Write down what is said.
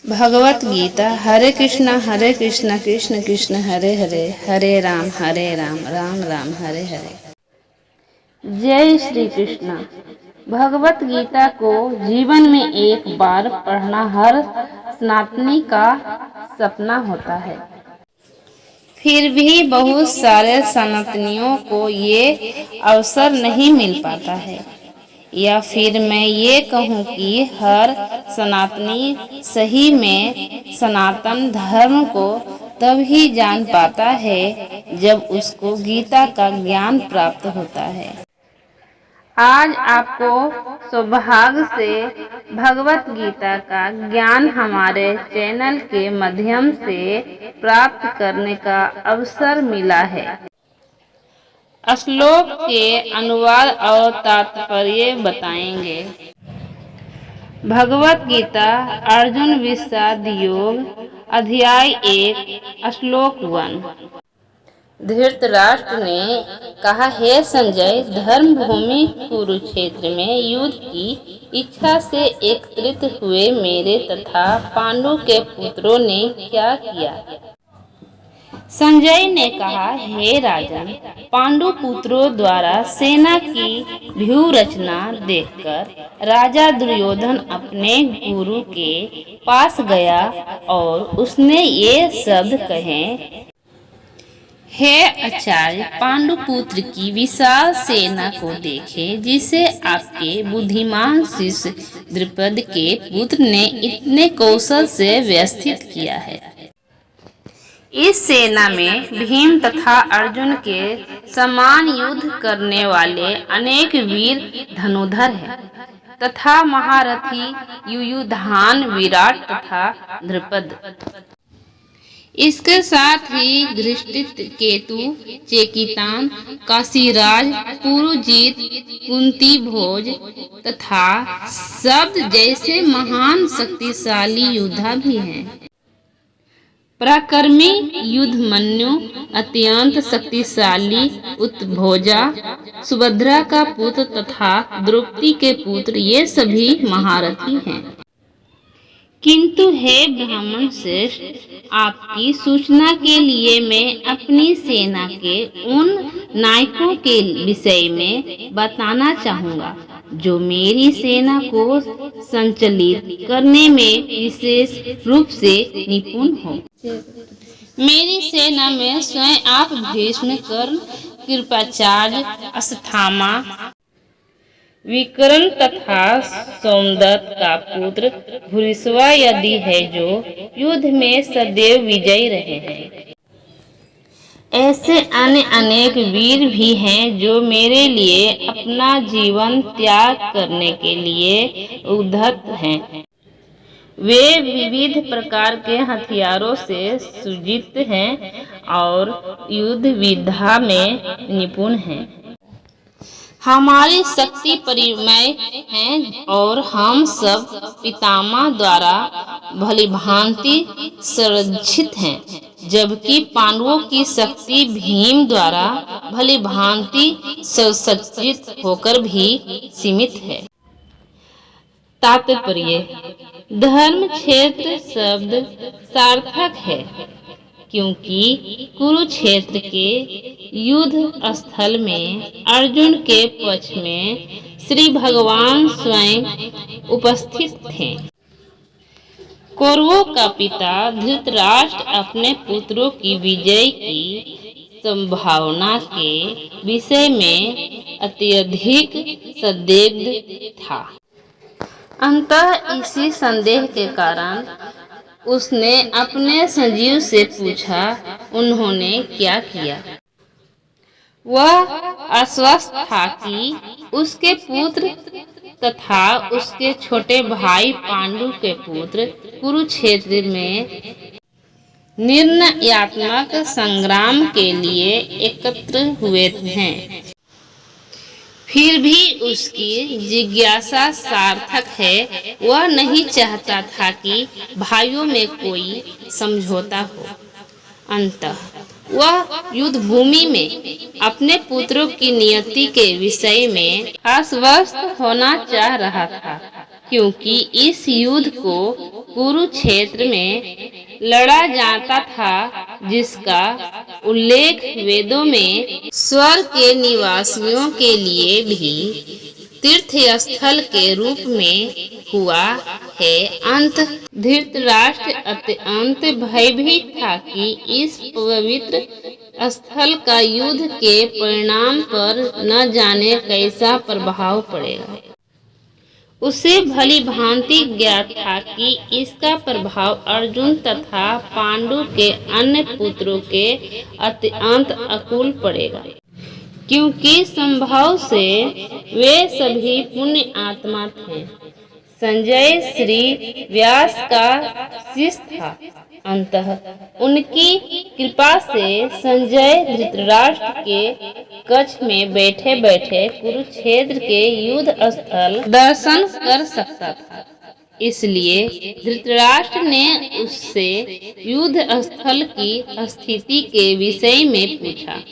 भगवत गीता हरे कृष्ण कृष्ण कृष्ण हरे हरे, हरे राम राम राम हरे हरे। जय श्री कृष्ण। भगवत गीता को जीवन में एक बार पढ़ना हर सनातनी का सपना होता है। फिर भी बहुत सारे सनातनियों को ये अवसर नहीं मिल पाता है, या फिर मैं ये कहूँ कि हर सनातनी सही में सनातन धर्म को तब ही जान पाता है जब उसको गीता का ज्ञान प्राप्त होता है। आज आपको सौभाग्य से भगवत गीता का ज्ञान हमारे चैनल के माध्यम से प्राप्त करने का अवसर मिला है। श्लोक के अनुवाद और तात्पर्य बताएंगे। भगवत गीता अर्जुन विषाद योग अध्याय 1 श्लोक 1। धृतराष्ट्र ने कहा, हे संजय, धर्म भूमि कुरुक्षेत्र में युद्ध की इच्छा से एकत्रित हुए मेरे तथा पांडु के पुत्रों ने क्या किया? संजय ने कहा, हे राजन, पांडु पुत्रों द्वारा सेना की व्यूह रचना देखकर राजा दुर्योधन अपने गुरु के पास गया और उसने ये शब्द कहे, हे आचार्य, पांडुपुत्र की विशाल सेना को देखें, जिसे आपके बुद्धिमान शिष्य द्रुपद के पुत्र ने इतने कौशल से व्यवस्थित किया है। इस सेना में भीम तथा अर्जुन के समान युद्ध करने वाले अनेक वीर धनुधर हैं, तथा महारथी युयुधान, विराट तथा द्रुपद। इसके साथ ही धृष्टकेतु, चेकितान, काशीराज, पुरुजीत, कुंती भोज तथा शब्द जैसे महान शक्तिशाली योद्धा भी हैं। पराक्रमी युद्धमन्यु, अत्यंत शक्तिशाली उत्भोजा, सुभद्रा का पुत्र तथा द्रौपदी के पुत्र, ये सभी महारथी हैं। किंतु हे ब्राह्मण श्रेष्ठ, आपकी सूचना के लिए मैं अपनी सेना के उन नायकों के विषय में बताना चाहूँगा जो मेरी सेना को संचालित करने में विशेष रूप से निपुण हो। मेरी सेना में स्वयं आप भीष्म, कर्ण, कृपाचार्य, अश्वत्थामा, विकर्ण तथा सोमदत्त का पुत्र भूरिश्रवा यदि है, जो युद्ध में सदैव विजयी रहे हैं। ऐसे अन्य अनेक वीर भी हैं जो मेरे लिए अपना जीवन त्याग करने के लिए उद्यत हैं। वे विविध प्रकार के हथियारों से सुसज्जित हैं और युद्ध विद्या में निपुण हैं। हमारी शक्ति परिमेय है और हम सब पितामह द्वारा भलीभांति संरक्षित हैं, जबकि पांडवों की शक्ति भीम द्वारा भलीभांति सुसज्जित होकर भी सीमित है। तात्पर्य: धर्म क्षेत्र शब्द सार्थक है, क्योंकि कुरुक्षेत्र के युद्ध स्थल में अर्जुन के पक्ष में श्री भगवान स्वयं उपस्थित थे। कौरवों का पिता धृतराष्ट्र अपने पुत्रों की विजय की संभावना के विषय में अत्यधिक संदिग्ध था। अंततः इसी संदेह के कारण उसने अपने संजीव से पूछा, उन्होंने क्या किया? वह आश्वस्त था कि उसके पुत्र तथा उसके छोटे भाई पांडु के पुत्र कुरुक्षेत्र में निर्णयात्मक संग्राम के लिए एकत्र हुए हैं। फिर भी उसकी जिज्ञासा सार्थक है। वह नहीं चाहता था कि भाइयों में कोई समझौता हो। अंततः वह युद्ध भूमि में अपने पुत्रों की नियति के विषय में आश्वस्त होना चाह रहा था, क्योंकि इस युद्ध को कुरुक्षेत्र में लड़ा जाता था, जिसका उल्लेख वेदों में स्वर्ग के निवासियों के लिए भी तीर्थ स्थल के रूप में हुआ है। अंत धृतराष्ट्र अत्यंत भयभीत था कि इस पवित्र स्थल का युद्ध के परिणाम पर न जाने कैसा प्रभाव पड़ेगा। उसे भली भांति ज्ञात था कि इसका प्रभाव अर्जुन तथा पांडु के अन्य पुत्रों के अत्यंत अनुकूल पड़ेगा, क्योंकि संभव से वे सभी पुण्य आत्मा थे। संजय श्री व्यास का शिष्य था। अतः उनकी कृपा से संजय धृतराष्ट्र के कक्ष में बैठे बैठे कुरुक्षेत्र के युद्ध स्थल दर्शन कर सकता था। इसलिए धृतराष्ट्र ने उससे युद्ध स्थल की स्थिति के विषय में पूछा।